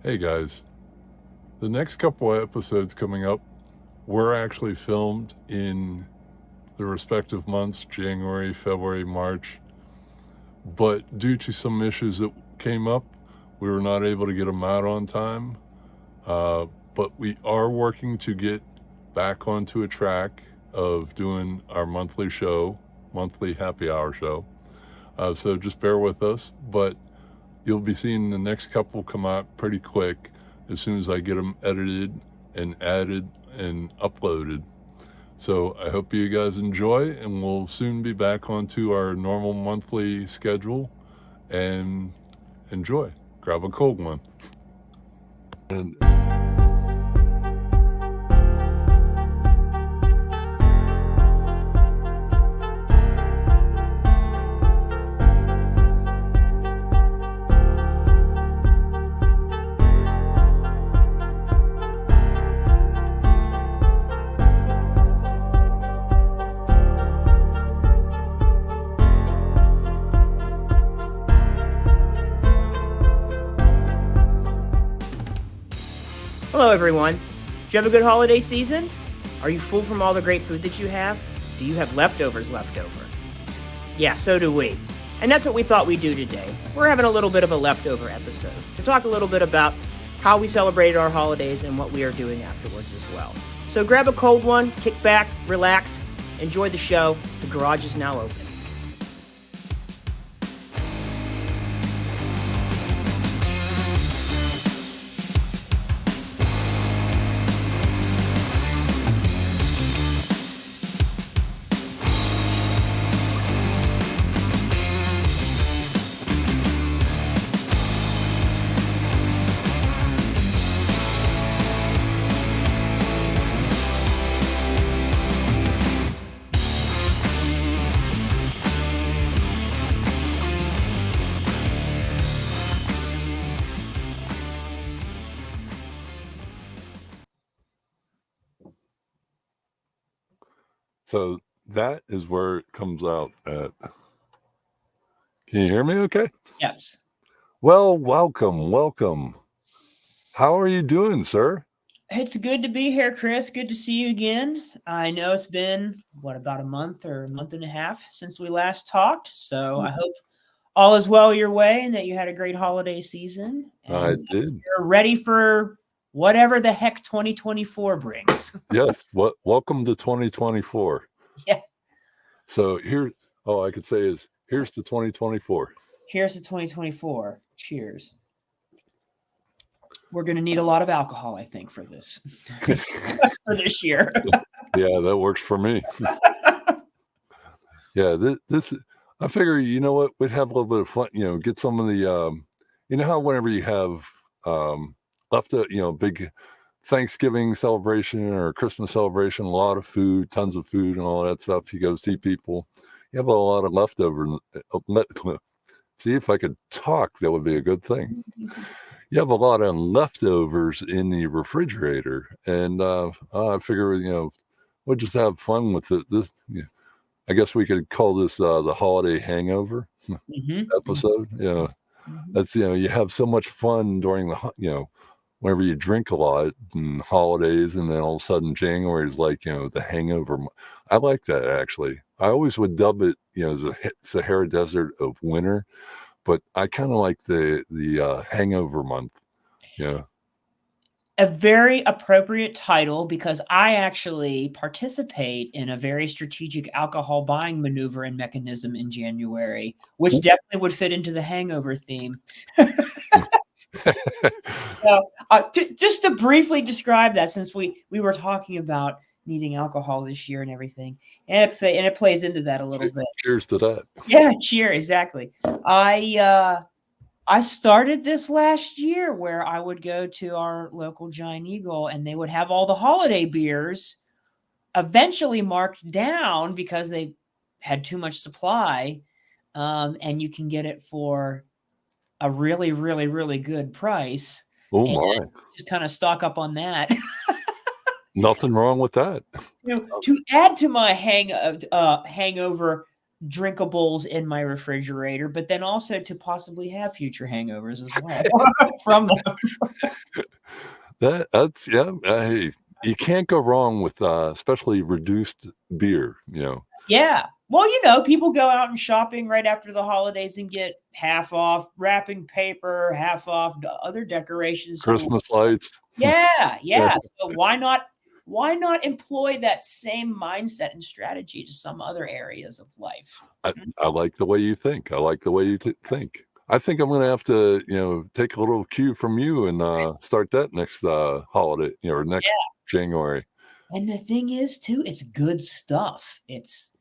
Hey guys, the next couple of episodes coming up were actually filmed in the respective months, January, February, March, but due to some issues that came up, we were not able to get them out on time. But we are working to get back onto a track of doing our monthly show, monthly happy hour show. So just bear with us, but you'll be seeing the next couple come out pretty quick as soon as I get them edited and added and uploaded. So I hope you guys enjoy, and we'll soon be back onto our normal monthly schedule. And enjoy. Grab a cold one. And Hello, everyone. Did you have a good holiday season? Are you full from all the great food that you have? Do you have leftovers left over? Yeah, so do we. And that's what we thought we'd do today. We're having a little bit of a leftover episode to talk a little bit about how we celebrated our holidays and what we are doing afterwards as well. So grab a cold one, kick back, relax, enjoy the show. The garage is now open. so that is where it comes out at. Can you hear me okay? Yes. Well, welcome. How are you doing, sir? It's good to be here, Chris. Good to see you again. I know it's been, about a month or a month and a half since we last talked. So I hope all is well your way and that you had a great holiday season. And I did. you're ready for whatever the heck 2024 brings. Yes. Welcome to 2024. Yeah. So all I could say is here's to 2024. Here's to 2024. Cheers. We're going to need a lot of alcohol, I think, for this for this year. Yeah, that works for me. Yeah, this I figure, you know what, we'd have a little bit of fun, get some of the you know how whenever you have big Thanksgiving celebration or Christmas celebration, a lot of food, tons of food and all that stuff, you go see people, you have a lot of leftovers. See, if I could talk, that would be a good thing. You have a lot of leftovers in the refrigerator, and I figure, we'll just have fun with it. I guess we could call this the holiday hangover episode. That's, you have so much fun during the, whenever you drink a lot and holidays, and then all of a sudden January is like, the hangover. I like that, actually. I always would dub it, the Sahara Desert of winter, but I kind of like the hangover month. Yeah. A very appropriate title, because I actually participate in a very strategic alcohol buying maneuver and mechanism in January, which definitely would fit into the hangover theme. So, just to briefly describe that, since we were talking about needing alcohol this year and everything, and it plays into that a little bit. Cheers to that. Yeah, cheer, exactly. I started this last year where I would go to our local Giant Eagle and they would have all the holiday beers eventually marked down because they had too much supply. And you can get it for a really, really, really good price. Oh my. Just kind of stock up on that. Nothing wrong with that. To add to my hangover drinkables in my refrigerator, but then also to possibly have future hangovers as well from them. That's yeah. Hey, you can't go wrong with especially reduced beer. You know, Yeah. Well, people go out and shopping right after the holidays and get half off wrapping paper, half off other decorations for Christmas lights. yeah, Yeah, yeah. So why not employ that same mindset and strategy to some other areas of life? I like the way you think. I like the way you think. I think I'm gonna have to, take a little cue from you and start that next holiday, or next Yeah. January. And the thing is too, it's good stuff. It's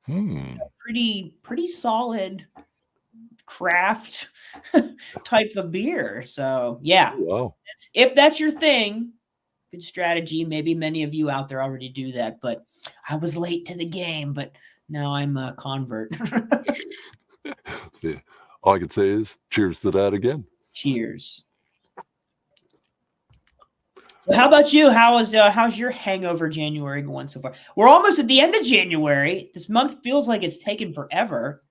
Hmm. pretty solid craft type of beer. So yeah, Wow. if that's your thing, good strategy. Maybe many of you out there already do that, but I was late to the game, but now I'm a convert. Yeah. All I can say is cheers to that again. Cheers. So how about you? How's your hangover January going so far? We're almost at the end of January. This month feels like it's taken forever.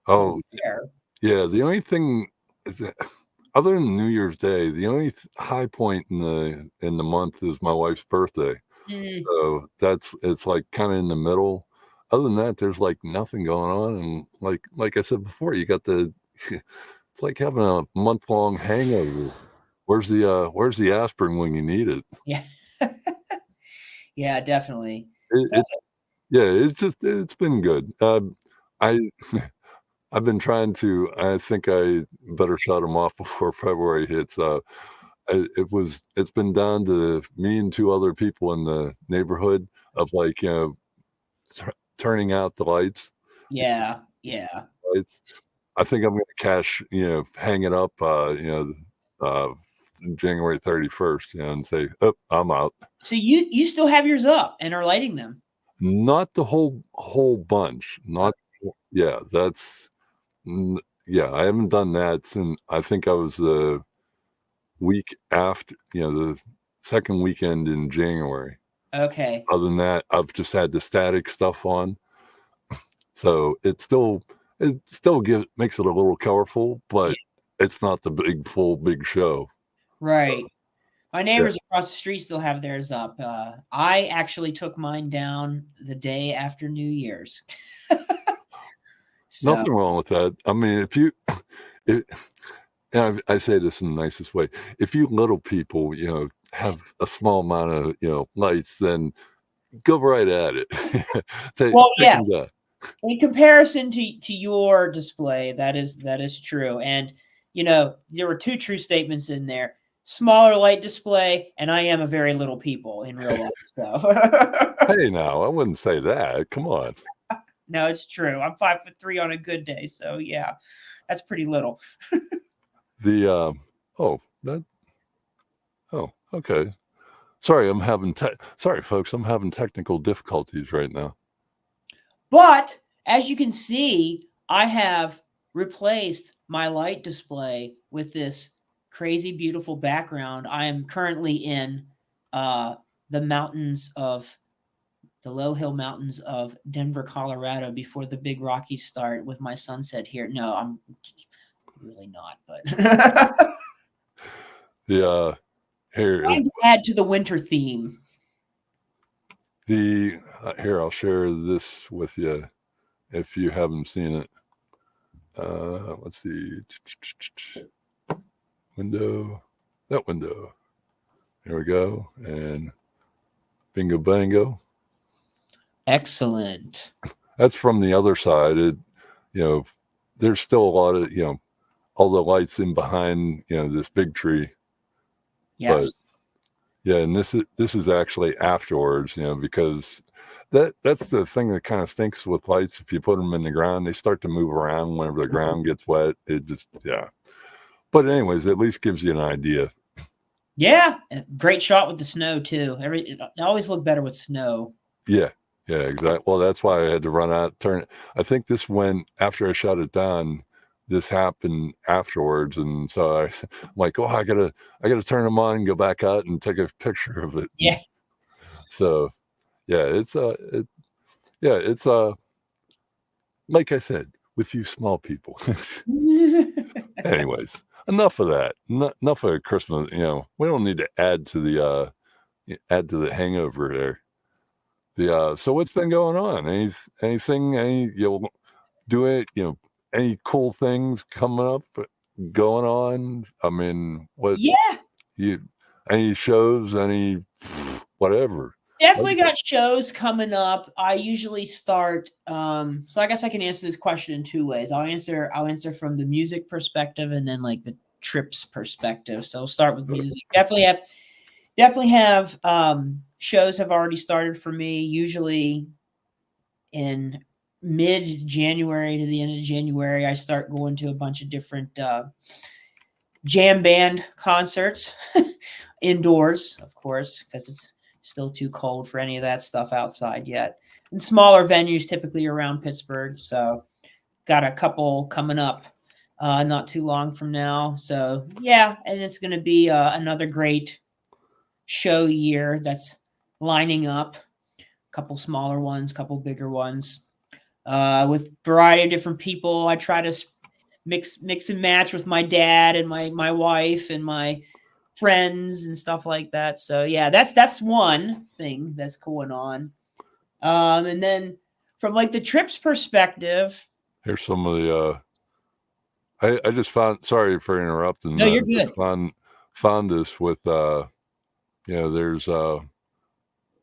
But Oh, there. yeah. The only thing is that other than New Year's Day, the only high point in the month is my wife's birthday. Mm, So it's like kind of in the middle. Other than that, there's like nothing going on. And like I said before, you got it's like having a month long hangover. Where's the aspirin when you need it? yeah. Yeah, definitely. It's yeah, it's been good. I I've been trying to. I think I better shut them off before February hits. It's been down to me and two other people in the neighborhood of like turning out the Yeah, yeah. lights. I think I'm gonna hang it up, uh, January 31st, and say, "Oh, I'm out." So you still have yours up and are lighting them. Not the whole bunch. Not yeah, that's n yeah, I haven't done that since I think I was the week after, the 2nd weekend in January. Okay. Other than that, I've just had the static stuff on, so it still makes it a little colorful, Yeah, but it's not the big show. right. My Yeah, neighbors across the street still have theirs up. I actually took mine down the day after New Year's. So nothing wrong with that. I mean, if you it and I say this in the nicest way, if you little people, have a small amount of, lights, then go right at it. well, Take yes. 'em down. In comparison to your display, that is true. And there were two true statements in there. Smaller light display, and I am a very little people in real life. So Hey, now, I wouldn't say that, come on. no, it's true. I'm 5'3" on a good day. So yeah, that's pretty little. The, oh, that oh, okay. Sorry, folks, I'm having technical difficulties right now. But as you can see, I have replaced my light display with this crazy beautiful background. I am currently in uh, the mountains of the low hill mountains of Denver, Colorado before the big Rockies start with my sunset here. No, I'm really not, but The, here trying to add to the winter theme. here, I'll share this with you if you haven't seen it. Let's see. Window, that window. There we go, and bingo bango. Excellent. That's from the other side. You know, there's still a lot of, all the lights in behind, this big tree. But Yes. yeah, and this is actually afterwards, because that's the thing that kind of stinks with lights. If you put them in the ground, they start to move around whenever the ground gets wet. It just yeah. But anyways, at least gives you an idea. Yeah. Great shot with the snow too. It always look better with snow. Yeah. Yeah, exactly. Well, that's why I had to run out, turn it. I think this went after I shut it down. This happened afterwards, and so I'm like, oh, I gotta turn them on and go back out and take a picture of it. Yeah. So yeah, it's like I said, with you small people. Anyways, enough of that. Enough of Christmas. We don't need to add to the hangover there. So what's been going on? Anything? Do it? Any cool things coming up, going on? I mean, what Yeah, you? Any shows? Any whatever? definitely got shows coming up. I usually start. So I guess I can answer this question in two ways. I'll answer from the music perspective and then like the trips perspective. So I'll start with music. Definitely have shows have already started for me. Usually in mid-January to the end of January, I start going to a bunch of different jam band concerts indoors, of course, because it's still too cold for any of that stuff outside yet. And smaller venues, typically around Pittsburgh. So, got a couple coming up not too long from now. So, yeah, and it's going to be another great show year that's lining up. A couple smaller ones, couple bigger ones. With variety of different people, I try to mix and match with my dad and my wife and my friends and stuff like that. So yeah, that's one thing that's going on. And then from like the trips perspective, Here's some of the. I just found. Sorry for interrupting. no, you're Just good. found this with. There's.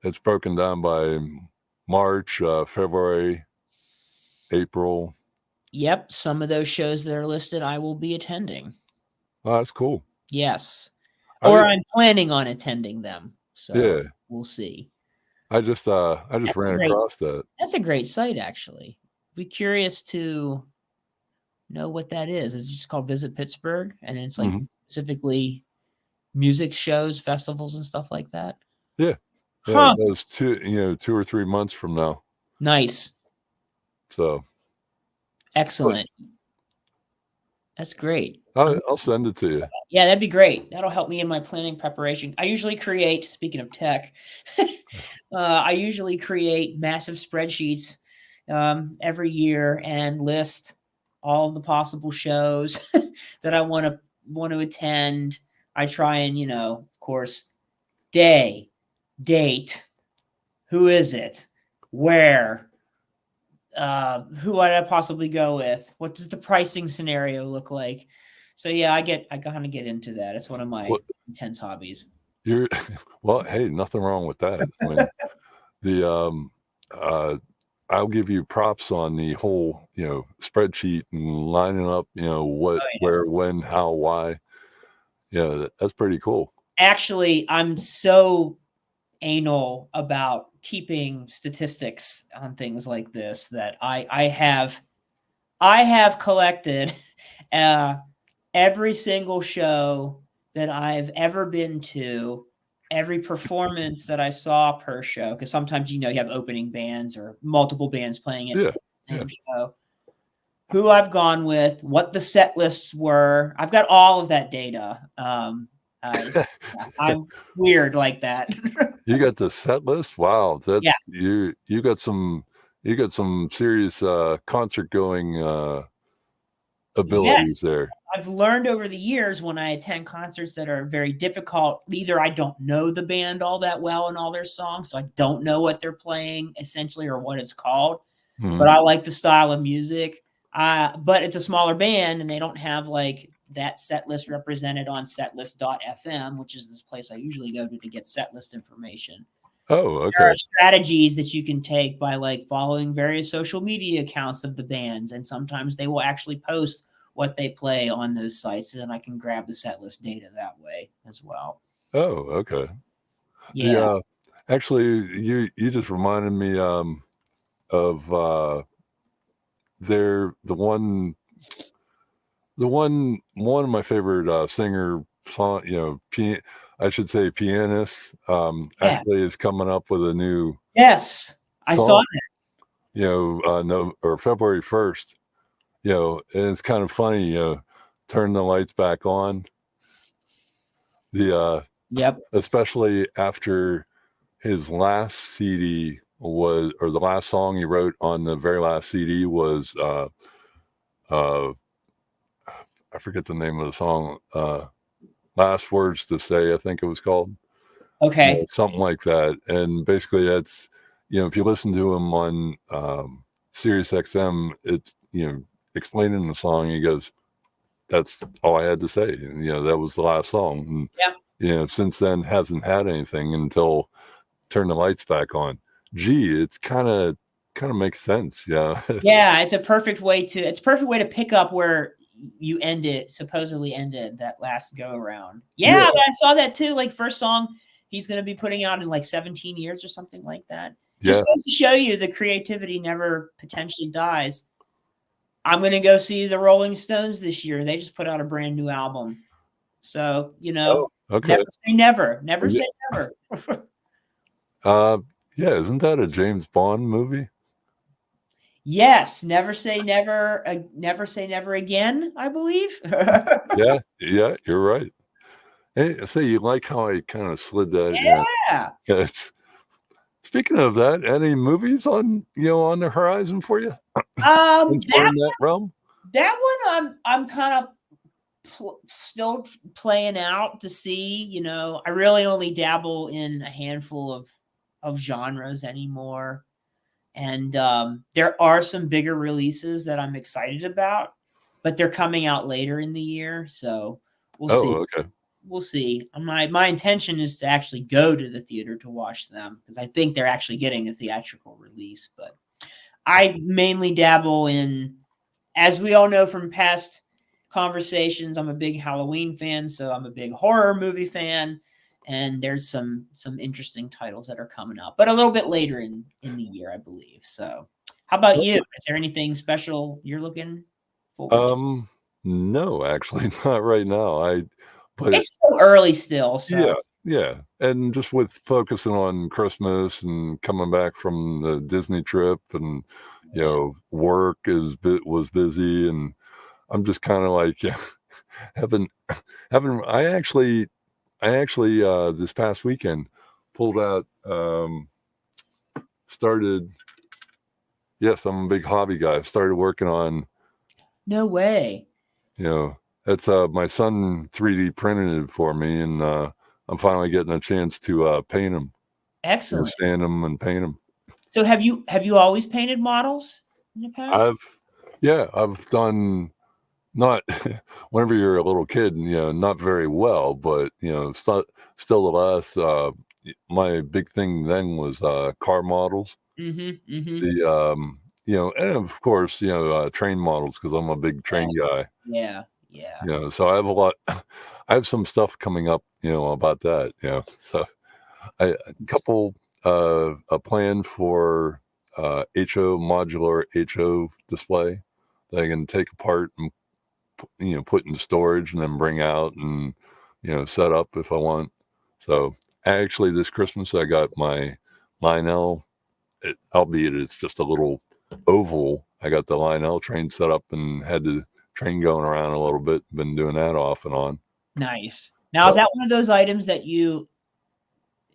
It's broken down by March, February, April. Yep, some of those shows that are listed, I will be attending. Oh, that's cool. Yes, or I'm planning on attending them. So yeah, we'll see. I just ran across that. That's a great site, actually. Be curious to know what that is. It's just called Visit Pittsburgh, and it's like specifically music shows, festivals, and stuff like that. Yeah, Huh. That was 2 or 3 months from now. Nice. So excellent. That's great. I'll send it to you. Yeah, that'd be great. That'll help me in my planning preparation. I usually create, speaking of tech, I usually create massive spreadsheets every year and list all of the possible shows that I want to attend. I try and, of course, day, date, who is it, where, who would I possibly go with? What does the pricing scenario look like? So yeah, I kind of get into that. It's one of my intense hobbies. Well, hey, nothing wrong with that. I'll give you props on the whole, spreadsheet and lining up, what, where, when, how, why. Yeah, that's pretty cool. Actually, I'm so anal about keeping statistics on things like this that I have collected every single show that I've ever been to, every performance that I saw per show, because sometimes you have opening bands or multiple bands playing at the same show. Who I've gone with, what the set lists were. I've got all of that data. I'm weird like that. You got the set list? Wow, that's you got some serious concert going abilities there. I've learned over the years when I attend concerts that are very difficult, either I don't know the band all that well and all their songs, so I don't know what they're playing essentially or what it's called, but I like the style of music. But it's a smaller band and they don't have like that set list represented on setlist.fm, which is this place I usually go to get set list information. Oh, okay. There are strategies that you can take by like following various social media accounts of the bands, and sometimes they will actually post what they play on those sites, and then I can grab the set list data that way as well. Oh, okay. Yeah. Actually, you just reminded me of one of my favorite singer song, I should say pianist, actually is coming up with a new song. I saw that. February 1st. And it's kind of funny, turn the lights back on. Yep. Especially after his last CD, was, or the last song he wrote on the very last CD was, I forget the name of the song. Last Words to Say, I think it was called. Okay. Something like that. And basically, that's, if you listen to him on Sirius XM, it's, explaining the song. He goes, "That's all I had to say." And, that was the last song. And, Yeah. Since then hasn't had anything until Turn the Lights Back On. Gee, it's kind of makes sense. Yeah. Yeah, it's a perfect way to pick up where you supposedly ended that last go around. Yeah, I saw that too. Like first song he's going to be putting out in like 17 years or something like that. Just goes to show you the creativity never potentially dies. I'm going to go see the Rolling Stones this year. They just put out a brand new album. So, Okay. Never say never. Never say never. Yeah, isn't that a James Bond movie? Yes, never say never. Never say never again, I believe. Yeah, you're right. Hey, so you like how I kind of slid that? Yeah. Yeah. Speaking of that, any movies on on the horizon for you? Since we're in that realm? That one I'm kind of still playing out to see. I really only dabble in a handful of genres anymore. And there are some bigger releases that I'm excited about, but they're coming out later in the year. So we'll see. Okay. We'll see. My intention is to actually go to the theater to watch them because I think they're actually getting a theatrical release. But I mainly dabble in, as we all know from past conversations, I'm a big Halloween fan, so I'm a big horror movie fan. And there's some interesting titles that are coming up, but a little bit later in the year, I believe. So, how about you? Is there anything special you're looking forward to? No, actually, not right now. But It's still early still, so yeah, and just with focusing on Christmas and coming back from the Disney trip, and work was busy, and I'm just kind of like, yeah, haven't haven't. I actually this past weekend pulled out, started. Yes, I'm a big hobby guy. Started working on, no way. that's my son 3D printed it for me, and I'm finally getting a chance to paint them, Excellent. sand them and paint them. So have you always painted models in the past? I've done, not whenever you're a little kid, not very well, but still the last, my big thing then was car models. Mm-hmm. Mm-hmm. The and of course, train models, because I'm a big train guy. Yeah. Yeah. So I have a lot. I have some stuff coming up, about that. So a couple, a plan for HO modular HO display that I can take apart and put in storage and then bring out and set up if I want. So actually, this Christmas I got my Lionel, albeit it's just a little oval. I got the Lionel train set up and had the train going around a little bit. Been doing that off and on. Nice. Now, is that one of those items that you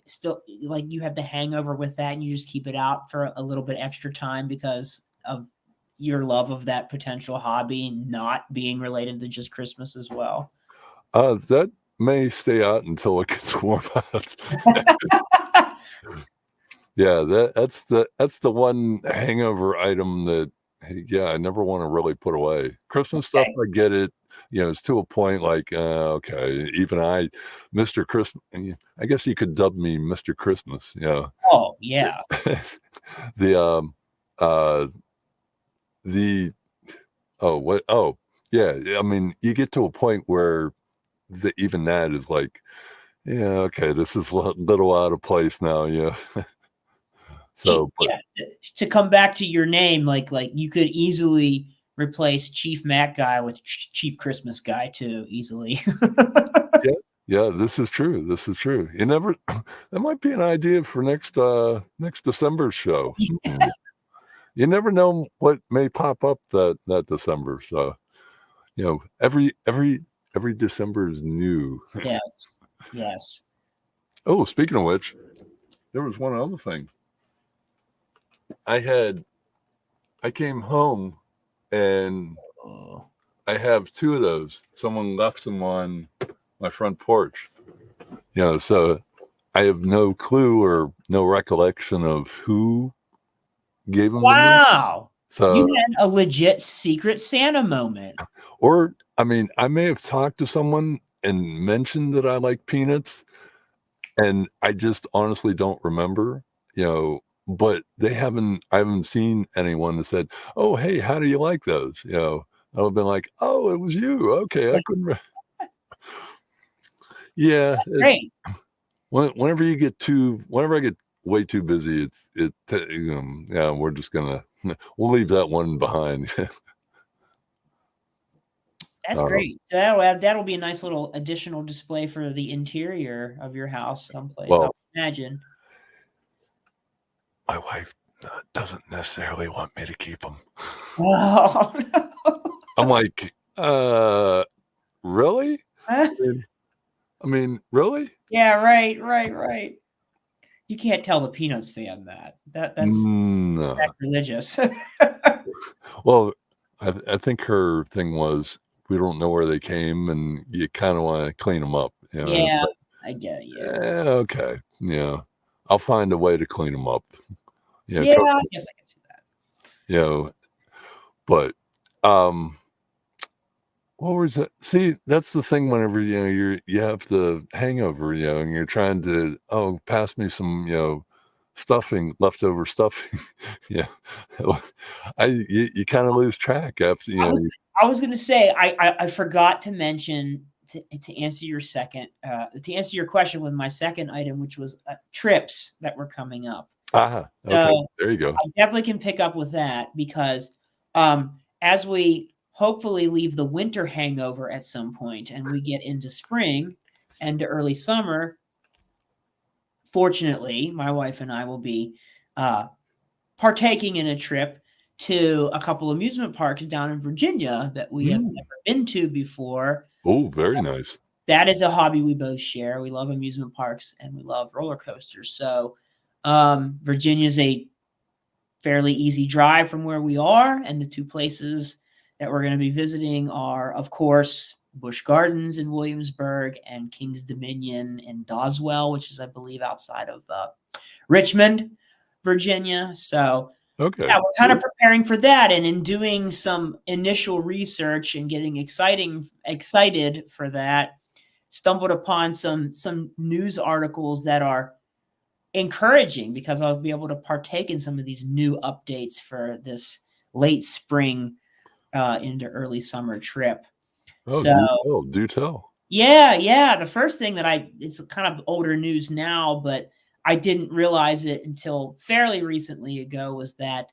still like, you have the hangover with that and you just keep it out for a little bit extra time because of your love of that potential hobby not being related to just Christmas as well? That may stay out until it gets warm out. Yeah, that's the one hangover item that, I never want to really put away. Christmas stuff, I get it. It's to a point like, okay, even Mr. Christmas, I guess you could dub me Mr. Christmas. Oh, yeah. The the yeah. I mean, you get to a point where even that is like, yeah, okay, this is a little out of place now. Yeah. So, but To come back to your name, like you could easily replace Chief Mac Guy with Chief Christmas Guy too easily. yeah, this is true. This is true. You never. That might be an idea for next December show. You never know what may pop up that December. So, every December is new. Yes. Yes. Oh, speaking of which, there was one other thing. I came home and Oh. I have 2 of those. Someone left them on my front porch. So I have no clue or no recollection of who gave them to me. Wow. So, You had a legit Secret Santa moment. or I mean, I may have talked to someone and mentioned that I like peanuts, and I just honestly don't remember. But I haven't seen anyone that said, "Oh, hey, how do you like those?" I've been like, "Oh, it was you. Okay, I couldn't." Yeah, That's great. whenever I get way too busy, yeah, we're just gonna we'll leave that one behind. That's Uh, great. So that'll be a nice little additional display for the interior of your house someplace, I well, would imagine. my wife doesn't necessarily want me to keep them. Oh, I'm like, really? no. I mean, really? Yeah, right. You can't tell the Peanuts fan that's No. sacrilegious. Well, I think her thing was we don't know where they came, and you kind of want to clean them up. Yeah, I get it, yeah. Okay, yeah, I'll find a way to clean them up. Yeah, Cook, I guess I can see that. you know, but um, what was it? See, that's the thing. Whenever you have the hangover, and you're trying to pass me some leftover stuffing. yeah, you kind of lose track after I was I was gonna say, I forgot to mention to answer your question with my second item, which was, trips that were coming up. Okay, So there you go. I definitely can pick up with that because as we hopefully leave the winter hangover at some point and we get into spring and to early summer, fortunately, my wife and I will be partaking in a trip to a couple amusement parks down in Virginia that we have never been to before. Oh, very nice. That is a hobby we both share. We love amusement parks and we love roller coasters. So Virginia is a fairly easy drive from where we are. And the 2 places that we're going to be visiting are, of course, Busch Gardens in Williamsburg and King's Dominion in Doswell, which is, I believe, outside of Richmond, Virginia. So, Okay, yeah, we're kind of preparing for that. And in doing some initial research and getting excited for that, stumbled upon some news articles that are encouraging because I'll be able to partake in some of these new updates for this late spring into early summer trip. Oh, So do tell. yeah. The first thing it's kind of older news now, but I didn't realize it until fairly recently ago was that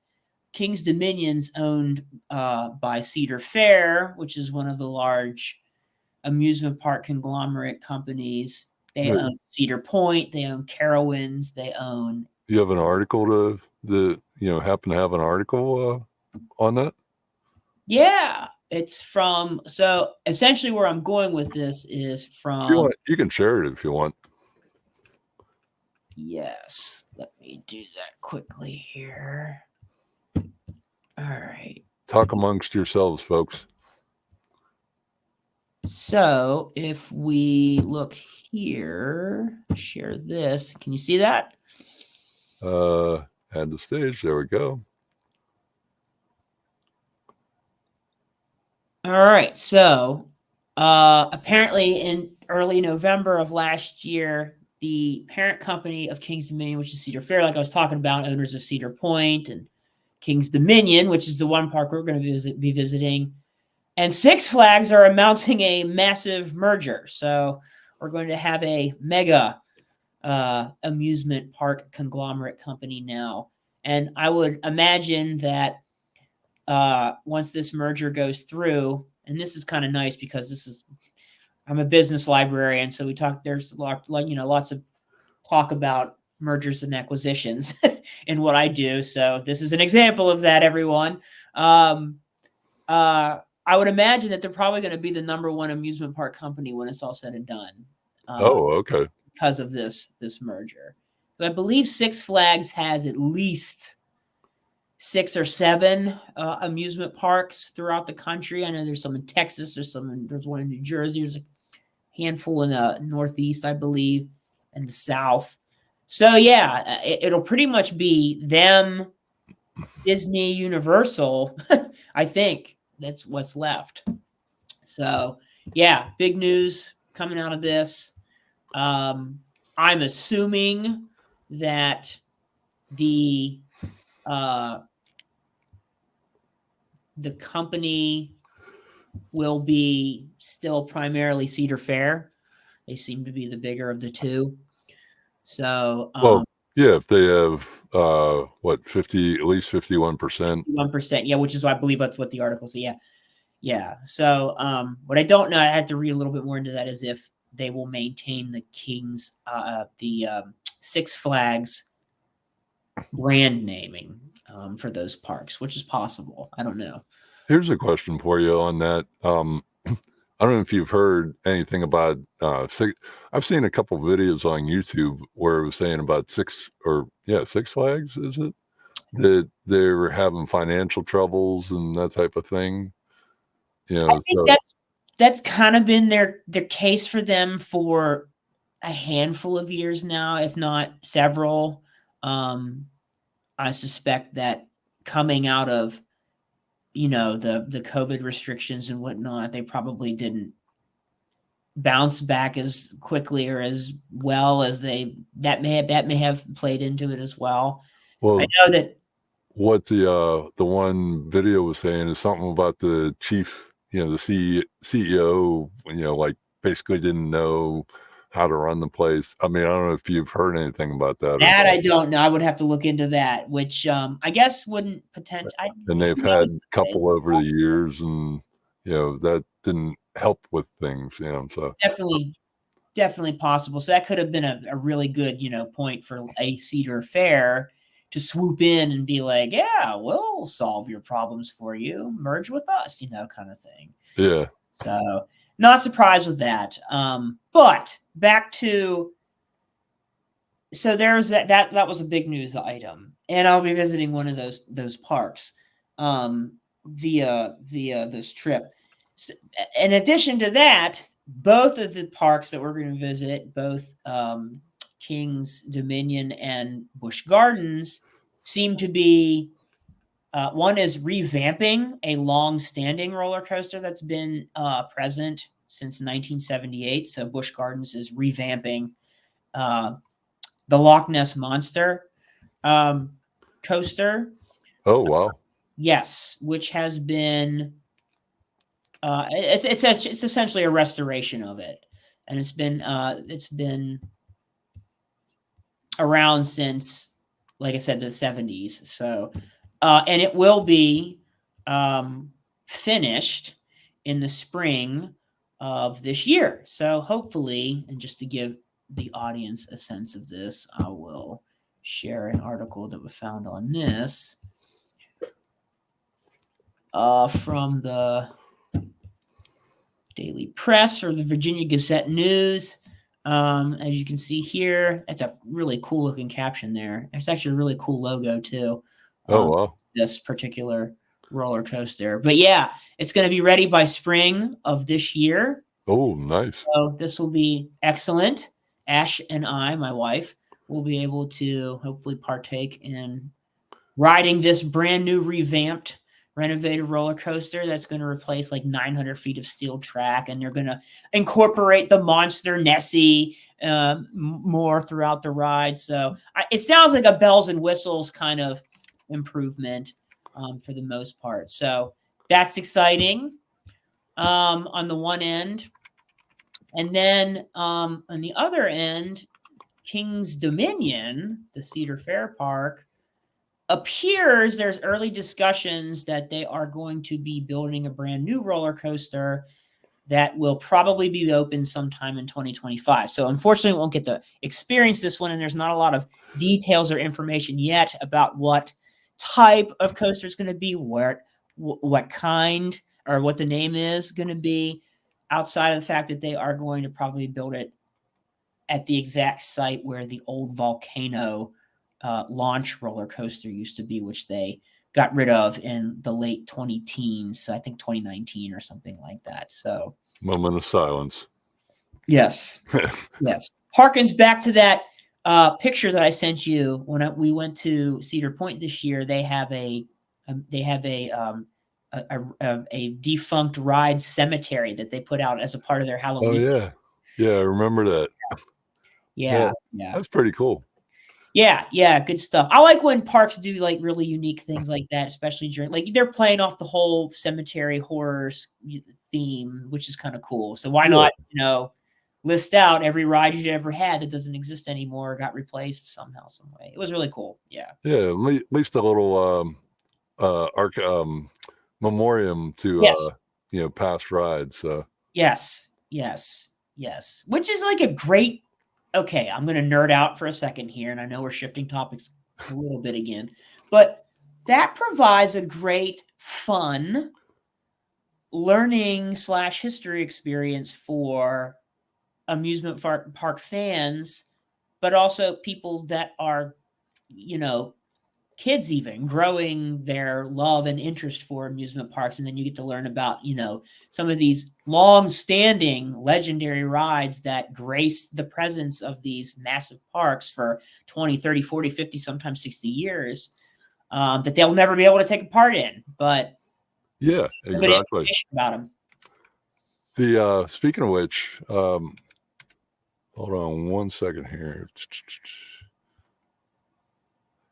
King's Dominion's owned by Cedar Fair, which is one of the large amusement park conglomerate companies. They Wait, own Cedar Point, they own Carowinds, they own. you have an article happen to have an article on that? Yeah, it's from. So essentially, where I'm going with this is If you from. want, you can share it if you want. Yes, let me do that quickly here. All right. Talk amongst yourselves, folks. So if we look here, share this. Can you see that? Add the stage. There we go. All right. So apparently in early November of last year, the parent company of King's Dominion, which is Cedar Fair, like I was talking about, owners of Cedar Point and King's Dominion, which is the one park we're going to be visiting, and Six Flags are announcing a massive merger. So we're going to have a mega amusement park conglomerate company now. And I would imagine that once this merger goes through, and this is kind of nice because I'm a business librarian, so there's lots of talk about mergers and acquisitions in what I do. So this is an example of that, everyone. I would imagine that they're probably going to be the number one amusement park company when it's all said and done. Okay. Because of this merger. But I believe Six Flags has at least 6 or 7 amusement parks throughout the country. I know there's some in Texas, there's one in New Jersey, there's a handful in the Northeast, I believe, and the South. So yeah, it'll pretty much be them, Disney, Universal. I think that's what's left. So yeah, big news coming out of this. I'm assuming that the company will be still primarily Cedar Fair. They seem to be the bigger of the two. So, Well, yeah, if they have what 50, at least 51%. 1%, yeah, which is why I believe that's what the article said. Yeah, yeah. So, what I don't know, I had to read a little bit more into that, is if they will maintain the King's, Six Flags brand naming for those parks, which is possible. I don't know. Here's a question for you on that. I don't know if you've heard anything about I've seen a couple videos on YouTube where it was saying about Six Flags, is it? That they were having financial troubles and that type of thing. I think that's kind of been their case for them for a handful of years now, if not several. I suspect that coming out of the COVID restrictions and whatnot, they probably didn't bounce back as quickly or as well as that may have played into it as well. Well, I know that what the one video was saying is something about the chief, the CEO, like basically didn't know how to run the place. I mean, I don't know if you've heard anything about that. I don't know. I would have to look into that, which I guess wouldn't potentially. And they've had a couple over the years, and that didn't help with things. So definitely possible. So that could have been a really good point for a Cedar Fair to swoop in and be like, yeah, we'll solve your problems for you. Merge with us, kind of thing. Yeah. So not surprised with that. But back to. So there's that was a big news item, and I'll be visiting one of those parks via this trip. So, in addition to that, both of the parks that we're going to visit, both King's Dominion and Busch Gardens, seem to be one is revamping a long-standing roller coaster that's been present since 1978. So Busch Gardens is revamping the Loch Ness Monster coaster. Oh, wow. Yes, which has been it's essentially a restoration of it, and it's been around since, like I said, the 70s. So, and it will be finished in the spring of this year. So hopefully, and just to give the audience a sense of this, I will share an article that we found on this from the Daily Press or the Virginia Gazette News. As you can see here, that's a really cool looking caption there. It's actually a really cool logo too. Oh, wow. This particular roller coaster. But yeah, it's going to be ready by spring of this year. Oh, nice. So this will be excellent. Ash and I, my wife, will be able to hopefully partake in riding this brand new revamped renovated roller coaster that's going to replace like 900 feet of steel track, and they're going to incorporate the monster Nessie more throughout the ride. So it sounds like a bells and whistles kind of improvement for the most part. So that's exciting on the one end. And then on the other end, King's Dominion, the Cedar Fair Park, appears there's early discussions that they are going to be building a brand new roller coaster that will probably be open sometime in 2025. So unfortunately, we won't get to experience this one, and there's not a lot of details or information yet about what type of coaster it's going to be, what kind or what the name is going to be, outside of the fact that they are going to probably build it at the exact site where the old volcano launch roller coaster used to be, which they got rid of in the late 2010s. So I think 2019 or something like that. So Moment of silence. yes, yes. Harkens back to that picture that I sent you when we went to Cedar Point this year. They have a defunct ride cemetery that they put out as a part of their Oh Halloween. yeah, yeah, I remember that. Yeah. That's pretty cool. Yeah, good stuff. I like when parks do like really unique things like that, especially during like they're playing off the whole cemetery horror theme, which is kind of cool. So why not, list out every ride you ever had that doesn't exist anymore, got replaced somehow, some way. It was really cool. Yeah. Yeah, at least a little memoriam to Yes. past rides. So Yes. Which is like a great. Okay, I'm going to nerd out for a second here, and I know we're shifting topics a little bit again, but that provides a great, fun learning / history experience for amusement park fans, but also people that are, kids even growing their love and interest for amusement parks. And then you get to learn about, some of these long-standing legendary rides that grace the presence of these massive parks for 20, 30, 40, 50, sometimes 60 years that they'll never be able to take a part in. But yeah, exactly. About them. The speaking of which, hold on one second here.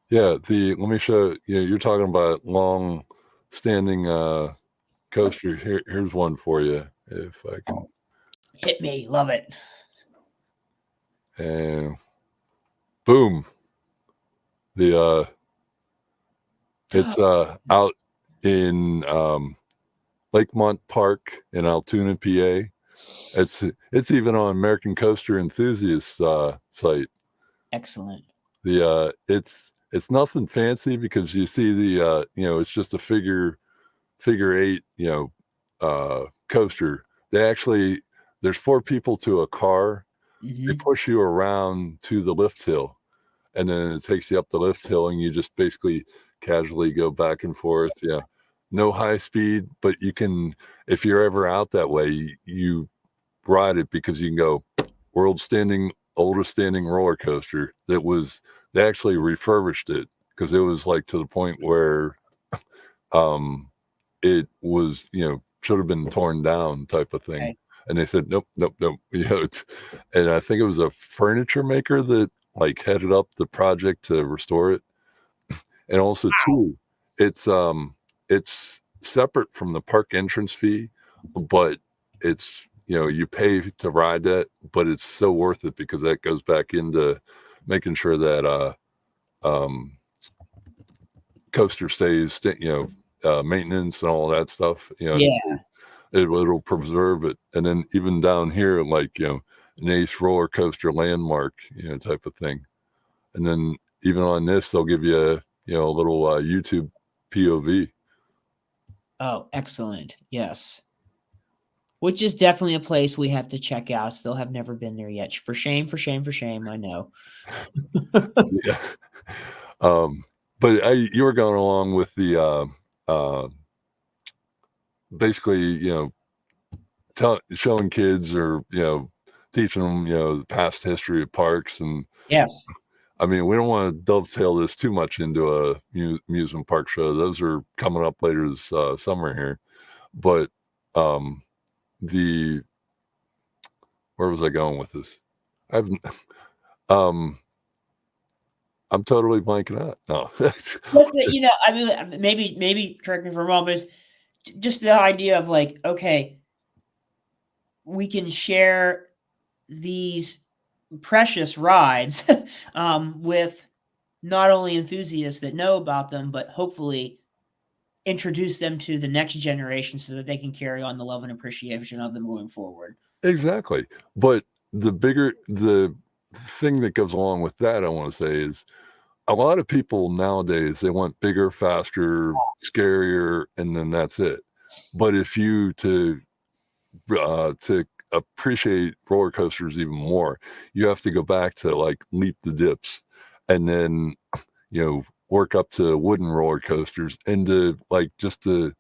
Yeah, let me show you. You're talking about long standing coaster. Here's one for you, if I can. Hit me, love it. And boom. It's out in Lakemont Park in Altoona, PA. It's even on American Coaster Enthusiast site. Excellent. It's nothing fancy because you see it's just a figure 8 coaster. There's 4 people to a car. Mm-hmm. They push you around to the lift hill, and then it takes you up the lift hill, and you just basically casually go back and forth. Yeah, no high speed, but you can, if you're ever out that way, you ride it because you can go oldest standing roller coaster. They actually refurbished it because it was like to the point where it was should have been torn down type of thing. Okay. And they said nope. And I think it was a furniture maker that like headed up the project to restore it. And also too, it's separate from the park entrance fee, but it's you pay to ride that, but it's so worth it because that goes back into making sure that coaster stays maintenance and all that stuff. It'll preserve it. And then even down here, like an Ace roller coaster landmark, type of thing. And then even on this, they'll give you a little YouTube POV. Oh, excellent. Yes. Which is definitely a place we have to check out. Still have never been there yet. For shame. I know. Yeah. But you were going along with the basically, showing kids or teaching them the past history of parks. And yes, I mean, we don't want to dovetail this too much into a amusement park show. Those are coming up later this summer here. But where was I going with this? I'm totally blanking out. No. I mean, maybe correct me if I'm wrong, but it's just the idea of like, okay, we can share these precious rides with not only enthusiasts that know about them, but hopefully introduce them to the next generation so that they can carry on the love and appreciation of them moving forward. Exactly. But the thing that goes along with that, I want to say, is a lot of people nowadays, they want bigger, faster, scarier, and then that's it. But if you to appreciate roller coasters even more, you have to go back to like Leap the Dips, and then work up to wooden roller coasters and to like just to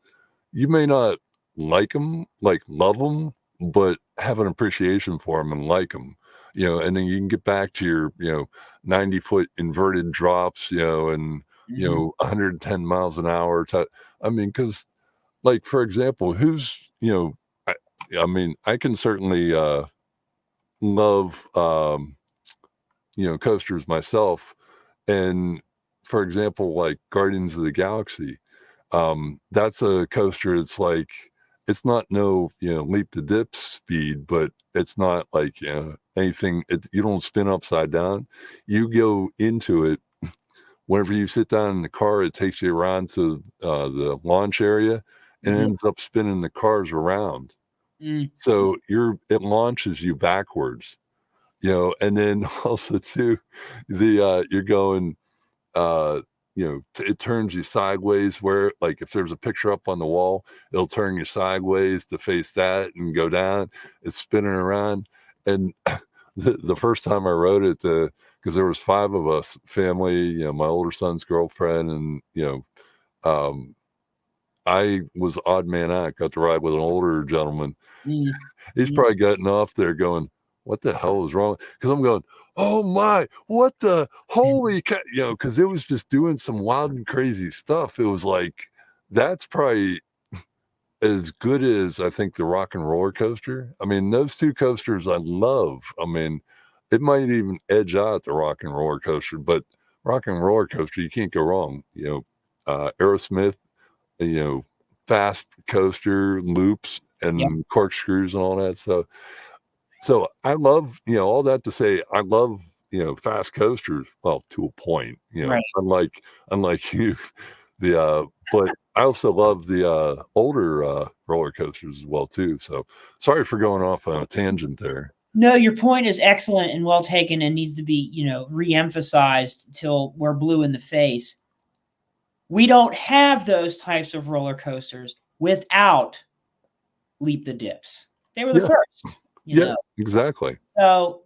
you may not like them, like love them, but have an appreciation for them and like them, and then you can get back to your, 90-foot inverted drops, and, Mhm. 110 miles an hour. I mean, because like, for example, I, I mean, I can certainly love, coasters myself. And for example, like Guardians of the Galaxy, that's a coaster. It's like it's not no leap to dip speed, but it's not like anything. You don't spin upside down. You go into it. Whenever you sit down in the car, it takes you around to the launch area and Mhm. ends up spinning the cars around. Mm. So it launches you backwards, and then also too, you're going uh, it turns you sideways where like if there's a picture up on the wall, it'll turn you sideways to face that and go down. It's spinning around. And the first time I rode it, because there was five of us, family, my older son's girlfriend, and um, I was odd man out. Got to ride with an older gentleman. Mm. He's Mm. probably gotten off there going, "What the hell is wrong?" Because I'm going, "Oh my, what the holy because it was just doing some wild and crazy stuff. It was like that's probably as good as I think the Rock and Roller Coaster. I mean, those two coasters I love. I mean, it might even edge out the Rock and Roller Coaster, but Rock and Roller Coaster, you can't go wrong. Aerosmith, you know, fast coaster loops Yep. and corkscrews and all that stuff. So I love, all that to say, I love, fast coasters. Well, to a point, Right. unlike you, but I also love the older roller coasters as well too. So sorry for going off on a tangent there. No, your point is excellent and well taken and needs to be, re-emphasized till we're blue in the face. We don't have those types of roller coasters without Leap the Dips. They were the Yeah, first, yeah, exactly. So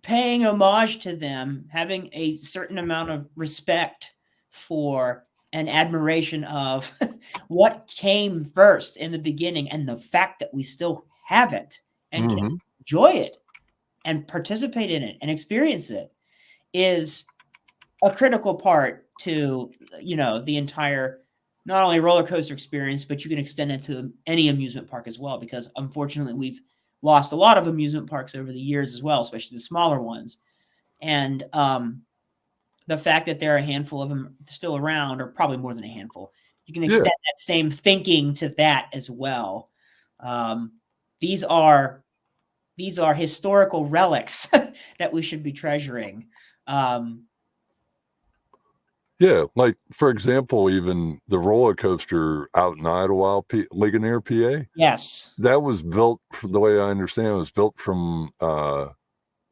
paying homage to them, having a certain amount of respect for and admiration of what came first in the beginning and the fact that we still have it and can Hmm. enjoy it and participate in it and experience it is a critical part to the entire not only roller coaster experience, but you can extend it to any amusement park as well, because unfortunately we've lost a lot of amusement parks over the years as well, especially the smaller ones. And the fact that there are a handful of them still around, or probably more than a handful, you can Yeah, extend that same thinking to that as well. Um, these are historical relics that we should be treasuring. Um, yeah. Like for example, even the roller coaster out in Idlewild, Ligonier, PA, yes. that was built. The way I understand it, was built from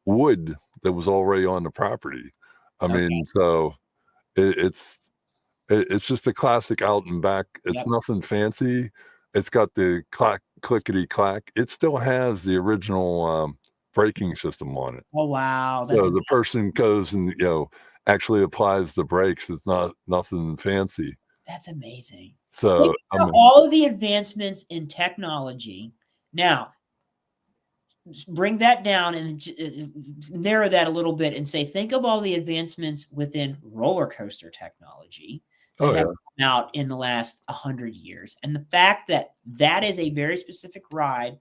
wood that was already on the property. I Okay. mean, so it, it's it's just a classic out and back. It's Yep. nothing fancy. It's got the clack clickety clack. It still has the original braking system on it. Oh, wow. That's So the person goes and actually applies the brakes. It's not nothing fancy. amazing. Think So I about mean, all of the advancements in technology. Now, bring that down and narrow that a little bit and say, think of all the advancements within roller coaster technology that oh have yeah, come out in the last 100 years. And the fact that that is a very specific ride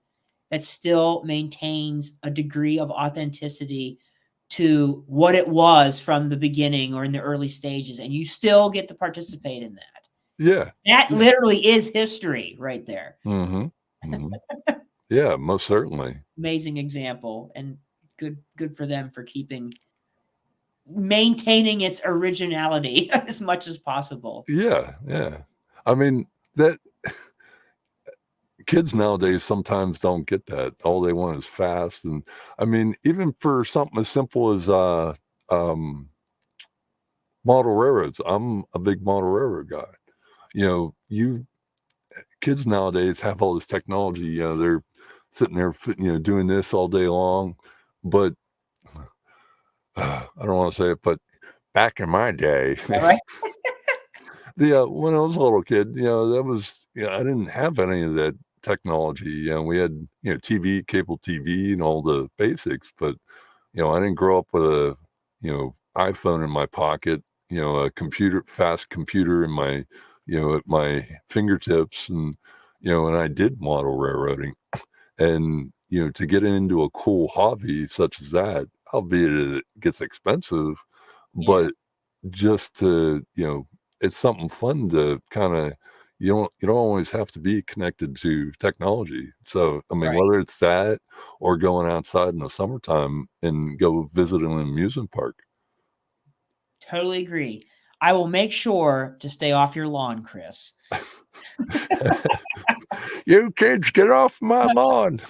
that still maintains a degree of authenticity to what it was from the beginning or in the early stages, and you still get to participate in that. yeah, That yeah. literally is history right there. Mm-hmm. Hmm. Yeah, most certainly. Amazing example, and good for them for maintaining its originality as much as possible. Yeah, yeah. I mean that kids nowadays sometimes don't get that. All they want is fast. And I mean, even for something as simple as um model railroads, I'm a big model railroad guy. You kids nowadays have all this technology, they're sitting there doing this all day long. But I don't want to say it, but back in my day, All right. when I was a little kid, that was, I didn't have any of that technology. We had, TV, cable TV, and all the basics, but I didn't grow up with a, iPhone in my pocket, a fast computer in my, at my fingertips, and I did model railroading, and to get into a cool hobby such as that, albeit it gets expensive, Yeah. but just to, it's something fun to kind of, you don't always have to be connected to technology. So, I mean, Right. whether it's that or going outside in the summertime and go visit an amusement park. Totally agree. I will make sure to stay off your lawn, Chris. You kids, get off my lawn.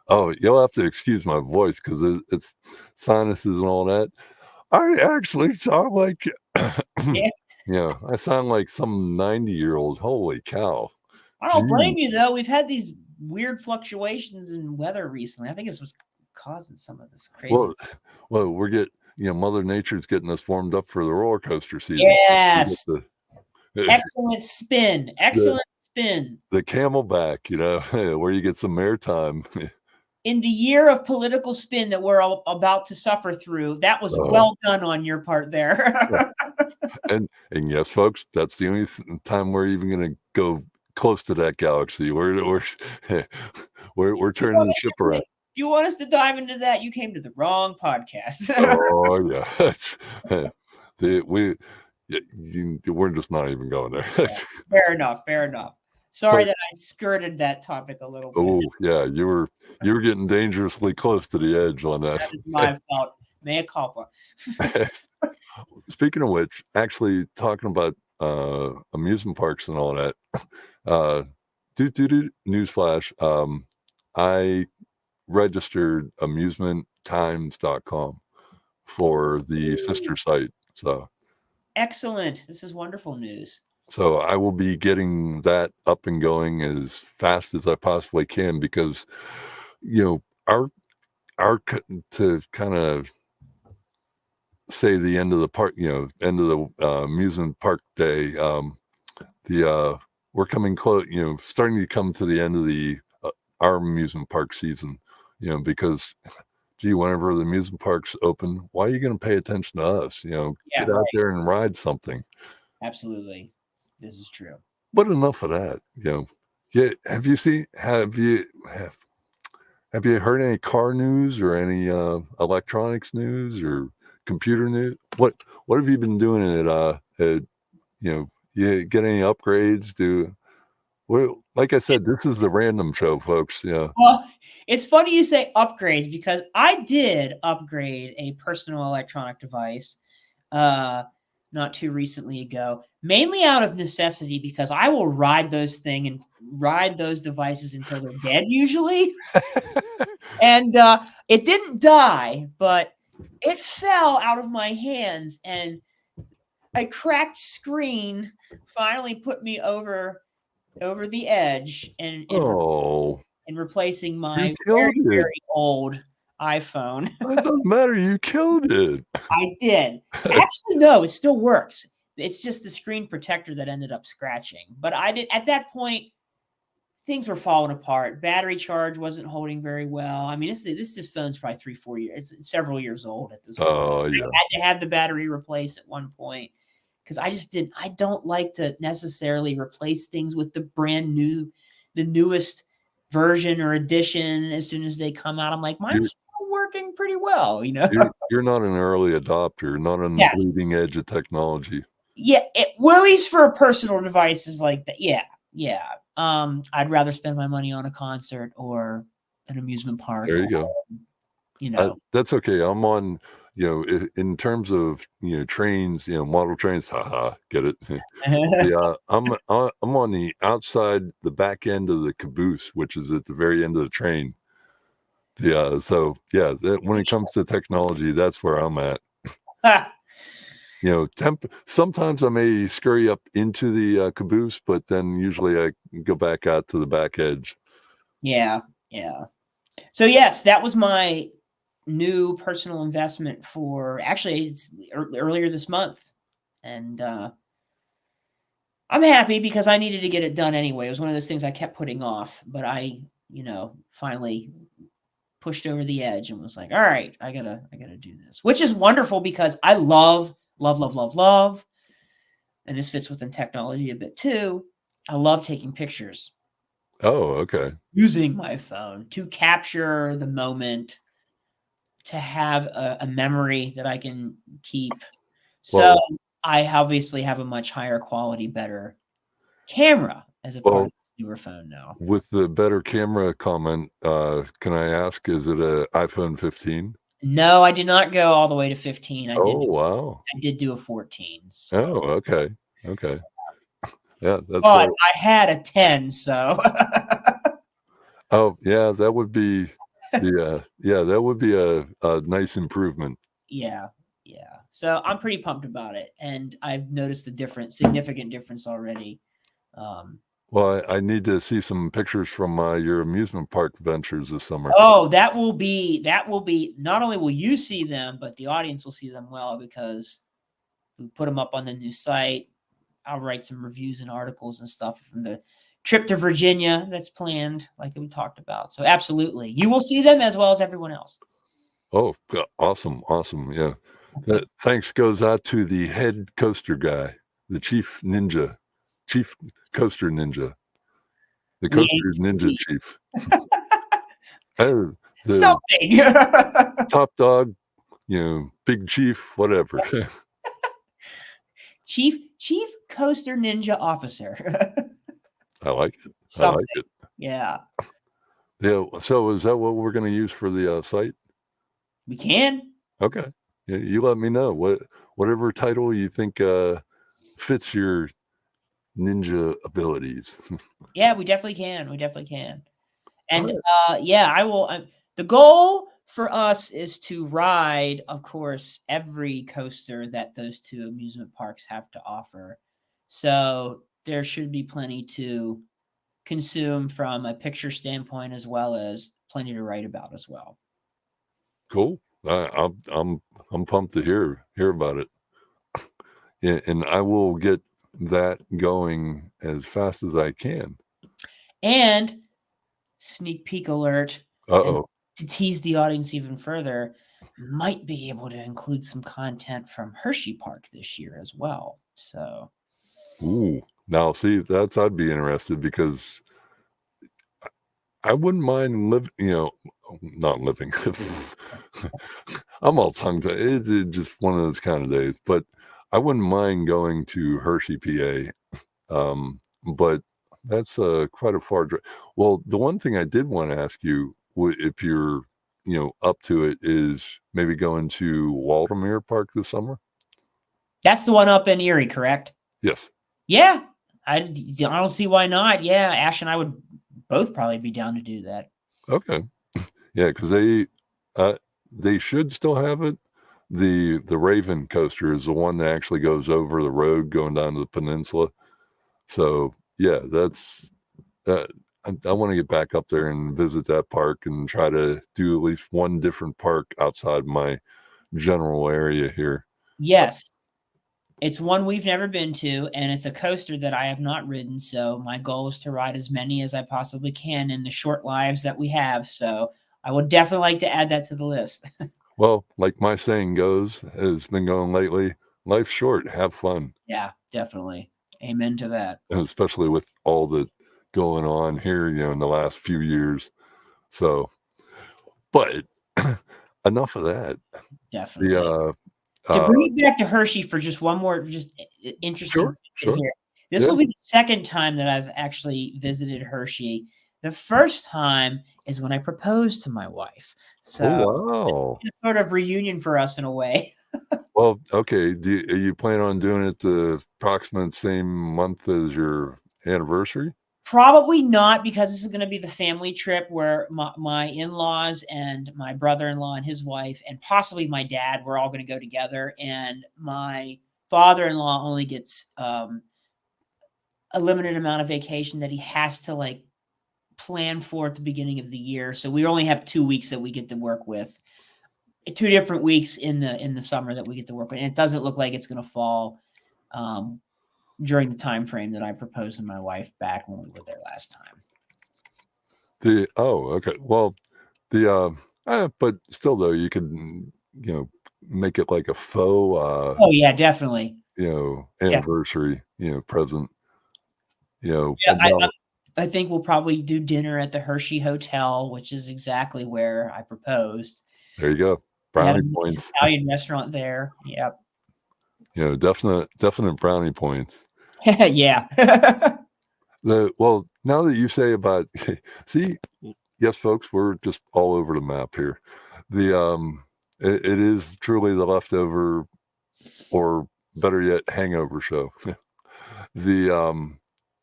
Oh, you'll have to excuse my voice because it's sinuses and all that. I actually sound like, Yeah. I sound like some 90-year-old. Holy cow. I don't blame Gee. you though. We've had these weird fluctuations in weather recently. I think it's what's causing some of this crazy. Well, we're Mother Nature's getting us warmed up for the roller coaster season. We get Yes. the Excellent spin. the Excellent spin. the camelback, where you get some airtime. In the year of political spin that we're all about to suffer through, that was well done on your part there. And yes, folks, that's the only time we're even gonna go close to that galaxy. We're we're turning the ship around. If you want us to dive into that, you came to the wrong podcast. Oh yeah, we're just not even going there. Fair enough. Fair enough. Sorry that I skirted that topic a little bit. Oh yeah, you were getting dangerously close to the edge on that. That is my fault. Mea culpa. Speaking of which, actually talking about amusement parks and all that, newsflash, I registered amusementtimes.com for the sister site. Excellent. This is wonderful news. So I will be getting that up and going as fast as I possibly can because, our to kind of say the end of the park, end of the amusement park day. We're coming close, starting to come to the end of the our amusement park season, because, gee, whenever the amusement parks open, why are you going to pay attention to us? Get out there and ride something. Absolutely, this is true. But enough of that. Yeah. Have you heard any car news or any electronics news or computer news? What have you been doing you get any upgrades like I said, this is the random show, folks. Yeah. Well, it's funny you say upgrades because I did upgrade a personal electronic device not too recently ago, mainly out of necessity because I will ride those devices until they're dead usually. And it didn't die, but it fell out of my hands, and a cracked screen finally put me over the edge and replacing my very old iPhone. It doesn't matter. You killed it. I did. Actually, no, it still works. It's just the screen protector that ended up scratching. But at that point, things were falling apart. Battery charge wasn't holding very well. I mean, this phone's probably 3-4 years. It's several years old at this point. Oh, yeah. I had to have the battery replaced at one point because I don't like to necessarily replace things with the newest version or edition as soon as they come out. I'm like, mine's still working pretty well, You're not an early adopter, not on the bleeding edge of technology. Yeah, well, at least for personal devices like that. Yeah. I'd rather spend my money on a concert or an amusement park. There you go. That's okay. I'm on, in terms of, trains, model trains, get it? Yeah, I'm on the outside, the back end of the caboose, which is at the very end of the train. Yeah, so yeah, when it comes to technology, that's where I'm at. Sometimes I may scurry up into the caboose, but then usually I go back out to the back edge. Yeah. So yes, that was my new personal investment for actually it's earlier this month, and I'm happy because I needed to get it done anyway. It was one of those things I kept putting off, but I, finally pushed over the edge and was like, all right, I gotta do this, which is wonderful because I love, love, love, love, love, and this fits within technology a bit too. I love taking pictures Oh, okay. using my phone to capture the moment, to have a memory that I can keep. So Well, I obviously have a much higher quality, better camera as a part well, of this newer phone now. with the better camera comment, can I ask, is it a iPhone 15? No, I did not go all the way to 15. Oh, wow. I did do a 14. So, Oh, okay. Okay. Yeah, that's but well. I had a 10. So, Oh, yeah, that would be that would be a nice improvement. yeah, yeah. So I'm pretty pumped about it, and I've noticed a significant difference already. Um, Well, I need to see some pictures from, your amusement park ventures this summer. oh, that will be. Not only will you see them, but the audience will see them well because we put them up on the new site. I'll write some reviews and articles and stuff from the trip to Virginia that's planned, like we talked about. So absolutely, you will see them as well as everyone else. Oh, awesome, awesome, yeah. Thanks goes out to the head coaster guy, the chief coaster ninja, the We coaster aim to ninja be chief. Oh, the something. top dog, big chief, whatever. Chief Coaster Ninja Officer. I like it. I Something. like it. Yeah, Yeah, so is that what we're gonna use for the, site? we can. Okay. Yeah, you let me know. Whatever title you think, fits your ninja abilities. Yeah, we definitely can. We definitely can. And Alright, yeah, I will. The goal for us is to ride, of course, every coaster that those two amusement parks have to offer. So there should be plenty to consume from a picture standpoint, as well as plenty to write about as well. cool. I'm pumped to hear about it. Yeah, and I will get that going as fast as I can. And sneak peek alert, and Uh-oh. to tease the audience even further, might be able to include some content from Hershey Park this year as well. So Ooh. Now see, I'd be interested because I wouldn't mind not living. I'm all tongue tied. It's just one of those kind of days, but I wouldn't mind going to Hershey, PA. But that's quite a far drive. Well, the one thing I did want to ask you, if you're, up to it, is maybe going to Waltermere Park this summer. that's the one up in Erie, correct? Yes. Yeah, I don't see why not. Yeah, Ash and I would both probably be down to do that. Okay. Yeah, because they should still have it. The Raven coaster is the one that actually goes over the road going down to the peninsula. So yeah, that's that. I want to get back up there and visit that park and try to do at least one different park outside my general area here. Yes, it's one we've never been to, and it's a coaster that I have not ridden. So my goal is to ride as many as I possibly can in the short lives that we have. So I would definitely like to add that to the list. Well, like my saying goes, has been going lately, life's short, have fun, Yeah, definitely. Amen to that. and especially with all the going on here, in the last few years. So, but enough of that. The Definitely. To uh, bring it back to Hershey for just one more just interesting sure, tidbit sure, here. This yeah. will be the second time that I've actually visited Hershey. The first time is when I proposed to my wife. Oh So wow. it's sort of reunion for us in a way. Well, okay. Are you plan on doing it the approximate same month as your anniversary? Probably not, because this is going to be the family trip where my in-laws and my brother-in-law and his wife and possibly my dad, we're all going to go together. And my father-in-law only gets a limited amount of vacation that he has to like plan for at the beginning of the year. So we only have 2 weeks that we get to work with. 2 different weeks in the summer that we get to work with, and it doesn't look like it's going to fall during the time frame that I proposed to my wife back when we were there last time. Okay. Well, but still though, you could make it like a faux Oh yeah, definitely. anniversary present. Yeah, about I think we'll probably do dinner at the Hershey Hotel, which is exactly where I proposed. there you go, They had a brownie nice points. Italian restaurant there. Yep. Definite brownie points. Yeah. Well, now that you say about see, yes, folks, we're just all over the map here. It is truly the leftover, or better yet, hangover show.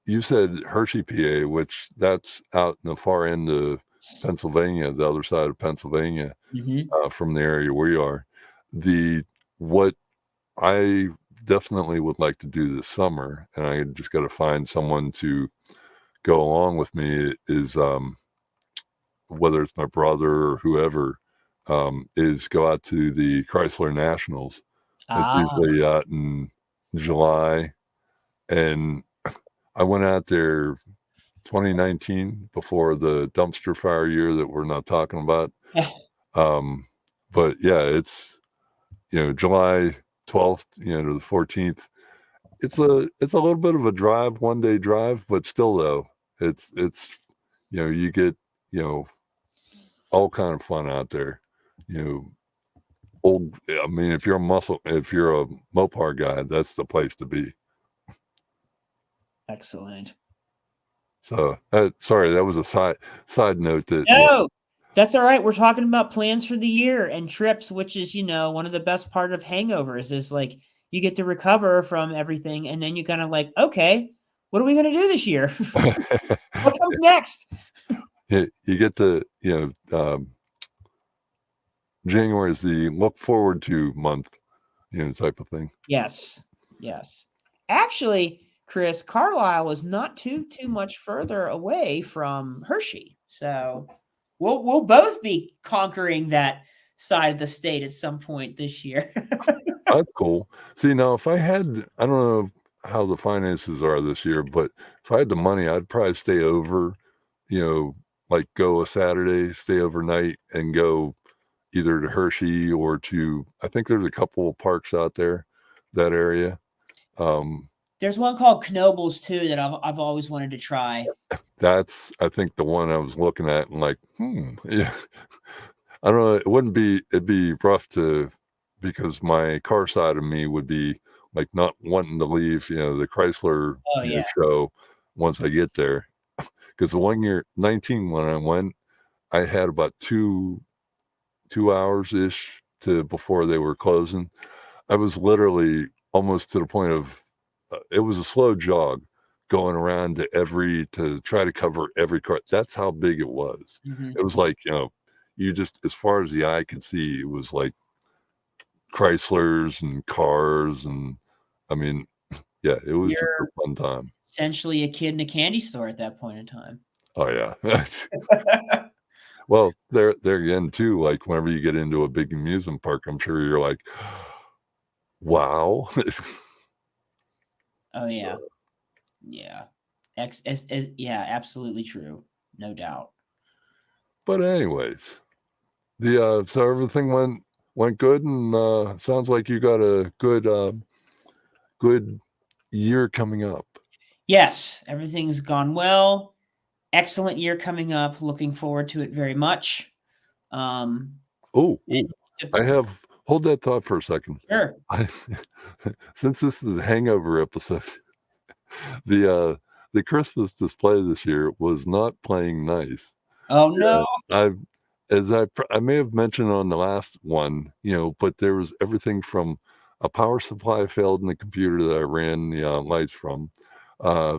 You said Hershey, PA, which that's out in the far end of Pennsylvania, the other side of Pennsylvania, Mhm. from the area where you are. What I definitely would like to do this summer, and I just got to find someone to go along with me, is whether it's my brother or whoever, is go out to the Chrysler Nationals. It's Ah, usually out in July, and I went out there 2019 before the dumpster fire year that we're not talking about. But yeah, it's July 12th, to the 14th. It's a little bit of a drive, 1 day drive, but still though, it's you get all kind of fun out there. You know, I mean, if you're a Mopar guy, that's the place to be. excellent. So, sorry, that was a side note that No, that's all right. We're talking about plans for the year and trips, which is, one of the best part of hangovers is like you get to recover from everything, and then you kind of like, okay, what are we going to do this year? What comes next? you get to January is the look forward to month, type of thing. Yes. Yes. Actually, Chris, Carlisle is not too much further away from Hershey. So we'll both be conquering that side of the state at some point this year. That's cool. See, now if I had, I don't know how the finances are this year, but if I had the money, I'd probably stay over, like go a Saturday, stay overnight, and go either to Hershey or to, I think there's a couple of parks out there, that area. There's one called Knoebels too that I've always wanted to try. That's, I think, the one I was looking at and like, yeah. I don't know. It'd be rough because my car side of me would be like not wanting to leave, the Chrysler, Oh yeah. show once I get there. Because the one year, 19, when I went, I had about 2 hours ish to before they were closing. I was literally almost to the point of, it was a slow jog going around to try to cover every car. That's how big it was. Mhm. It was like, you just, as far as the eye could see, it was like Chryslers and cars. And I mean, yeah, it was just a You're fun time. essentially a kid in a candy store at that point in time. Oh yeah. Well, there again too, like whenever you get into a big amusement park, I'm sure you're like, wow. Oh yeah. Yeah. Yeah, absolutely true. No doubt. But anyways, so everything went good, and sounds like you got a good year coming up. Yes, everything's gone well. Excellent year coming up. Looking forward to it very much. Um, Oh, to- I have, hold that thought for a second. sure. I Since this is the Hangover episode, the Christmas display this year was not playing nice. Oh Yeah, no. I've as I may have mentioned on the last one, but there was everything from a power supply failed in the computer that I ran the lights from. Uh,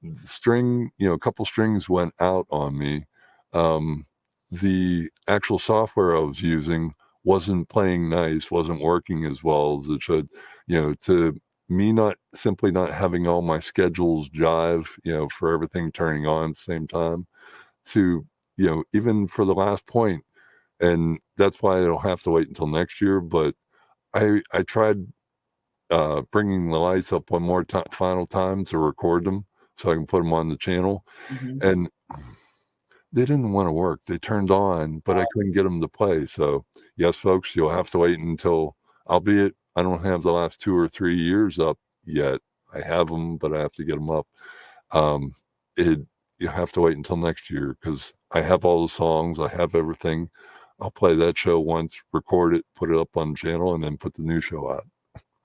a couple strings went out on me. Um, the actual software I was using wasn't playing nice, wasn't working as well as it should. To me, not simply not having all my schedules jive, for everything turning on at the same time, to even for the last point, and that's why it'll have to wait until next year. But I tried bringing the lights up one more final time to record them so I can put them on the channel, and they didn't want to work. They turned on, but I couldn't get them to play. So yes, folks, you'll have to wait until, albeit I don't have the last 2 or 3 years up yet. I have them, but I have to get them up. You have to wait until next year because I have all the songs. I have everything. I'll play that show once, record it, put it up on the channel, and then put the new show out.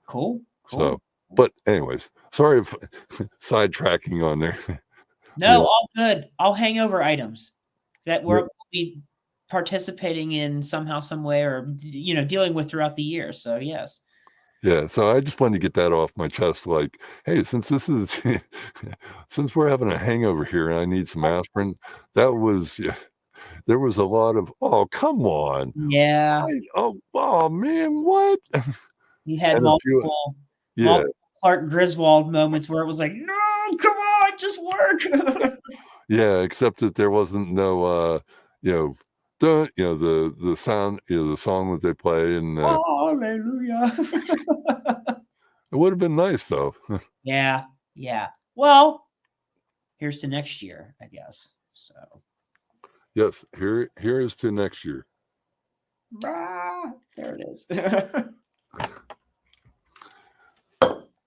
Cool. So, but anyways, sorry if sidetracking on there. No, all good. All hangover items that we'll be participating in somehow, some way, or dealing with throughout the year. So yes. Yeah, so I just wanted to get that off my chest. Like, hey, since this is since we're having a hangover here, and I need some aspirin. That was there was a lot of come on, Yeah. oh man, what? You had And a few, multiple Clark Griswold moments where it was like, no, come on, just work. Yeah, except that there wasn't no the sound, the song that they play, and Hallelujah. it would have been nice though. Yeah. Well, here's to next year, I guess. So yes, here is to next year. there it is.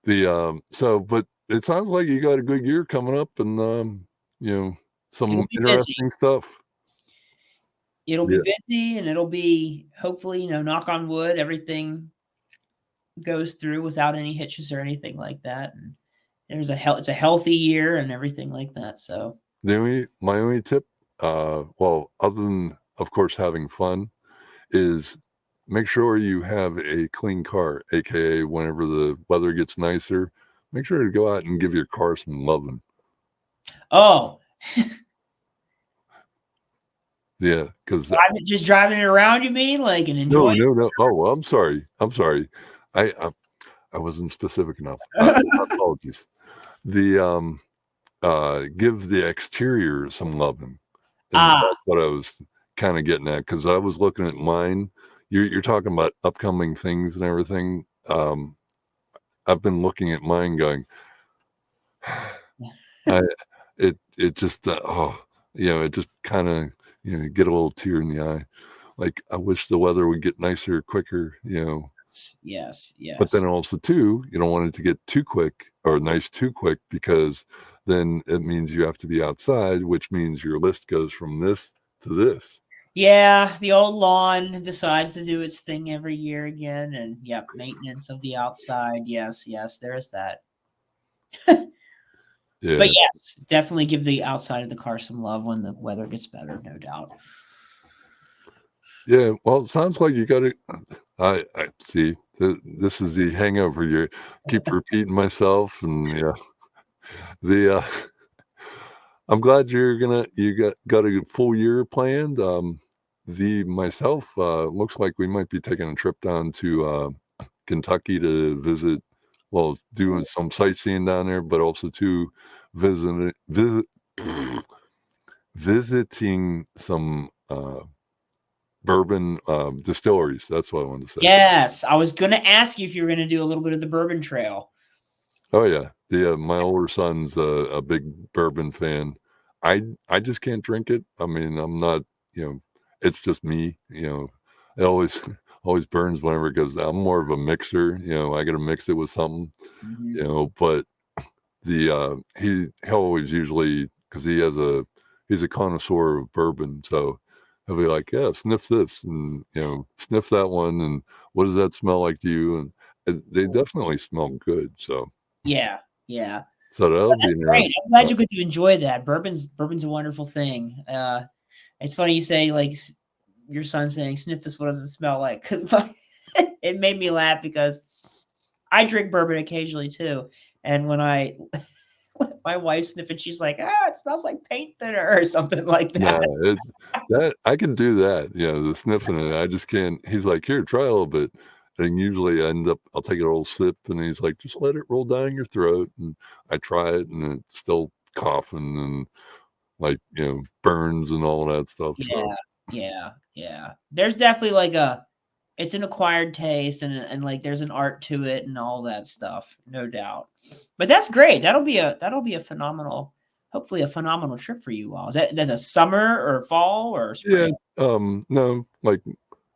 But it sounds like you got a good year coming up, and some interesting stuff. It'll be busy, and it'll be, hopefully, knock on wood, everything goes through without any hitches or anything like that. And it's a healthy year and everything like that. So my only tip, well, other than of course having fun, is make sure you have a clean car, aka whenever the weather gets nicer, make sure to go out and give your car some loving. Oh. Yeah, because just driving it around, you mean, like, and enjoying? No. Oh, well, I'm sorry. I wasn't specific enough. Apologies. The give the exterior some loving. And that's what I was kind of getting at, because I was looking at mine. You're talking about upcoming things and everything. I've been looking at mine, going, it just it just kind of get a little tear in the eye. Like, I wish the weather would get nicer quicker. Yes. But then also too, you don't want it to get too quick or nice too quick, because then it means you have to be outside, which means your list goes from this to this. Yeah, the old lawn decides to do its thing every year again, and maintenance of the outside. Yes, there is that. Yeah. But yes, definitely give the outside of the car some love when the weather gets better, no doubt. Yeah, well, it sounds like you got to. I see. This is the hangover. You keep repeating myself, and I'm glad you got a full year planned. Myself looks like we might be taking a trip down to Kentucky to visit. Well, doing some sightseeing down there, but also to visiting some bourbon distilleries. That's what I wanted to say. Yes, I was going to ask you if you were going to do a little bit of the bourbon trail. Oh yeah, my older son's a big bourbon fan. I just can't drink it. I mean, I'm not. It's just me. It always always burns whenever it goes down. I'm more of a mixer. I got to mix it with something. But he'll always usually, because he's a connoisseur of bourbon, so he'll be like, yeah, sniff this, and sniff that one, and what does that smell like to you? And they definitely smell good. So yeah. So that'll be great. I'm glad you get to enjoy that. Bourbon's a wonderful thing. It's funny you say, like, your son saying, sniff this, what does it smell like? Because it made me laugh, because I drink bourbon occasionally too. And when my wife sniff it, she's like, it smells like paint thinner or something like that. No, that I can do that. The sniffing it. I just can't. He's like, here, try a little bit. And usually I'll take a little sip, and he's like, just let it roll down your throat. And I try it, and it's still coughing and, like, burns and all that stuff. Yeah. there's definitely like it's an acquired taste and like there's an art to it and all that stuff, no doubt. But that's great. That'll be a phenomenal, hopefully a phenomenal trip for you all. That's a summer or fall or Yeah, spring? no, like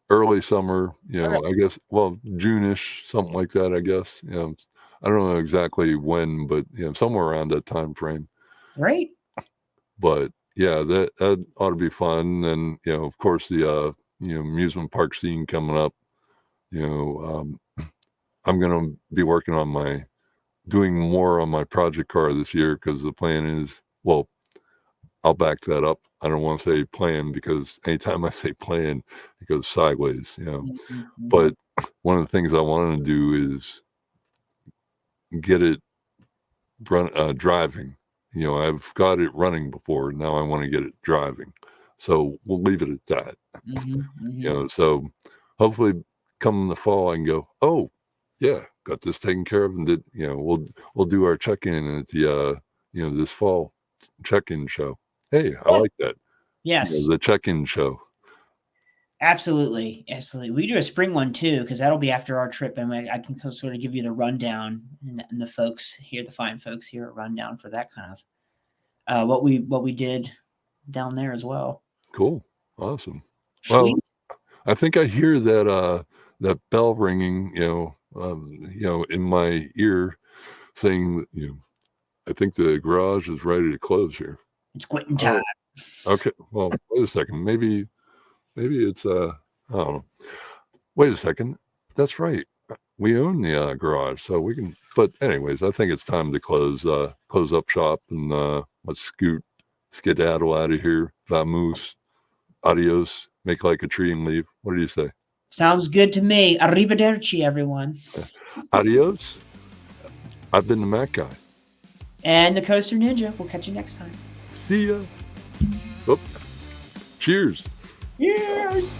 early summer, Okay, I guess, well, June-ish, something like that, I guess. I don't know exactly when, but somewhere around that time frame. great. But yeah, that ought to be fun. And of course, the amusement park scene coming up. I'm gonna be working on doing more on my project car this year because the plan is, well, I'll back that up. I don't want to say plan because anytime I say plan, it goes sideways. Mhm, mhm. But one of the things I want to do is get it driving. I've got it running before. Now I want to get it driving. So we'll leave it at that. Mhm, mhm. So hopefully come the fall I can go, oh yeah, got this taken care of, and we'll do our check-in at the this fall check-in show. Hey, I Yeah. like that. Yes, The check-in show. absolutely, absolutely. We do a spring one too because that'll be after our trip, and I can sort of give you the rundown and the folks here, the fine folks here, a rundown for that kind of what we did down there as well. Cool. Awesome. Well, Sweet. I think I hear that bell ringing, in my ear saying that, I think the garage is ready to close here. It's quitting time. Oh, okay. Well, wait a second. Maybe it's I don't know. Wait a second. That's right. We own the garage, so we can. But anyways, I think it's time to close up shop and let's skedaddle out of here. Vamoose, adios. Make like a tree and leave. What do you say? Sounds good to me. Arrivederci, everyone. Adios. I've been the Mac guy. And the Coaster Ninja. We'll catch you next time. See ya. Oh, cheers. Yes.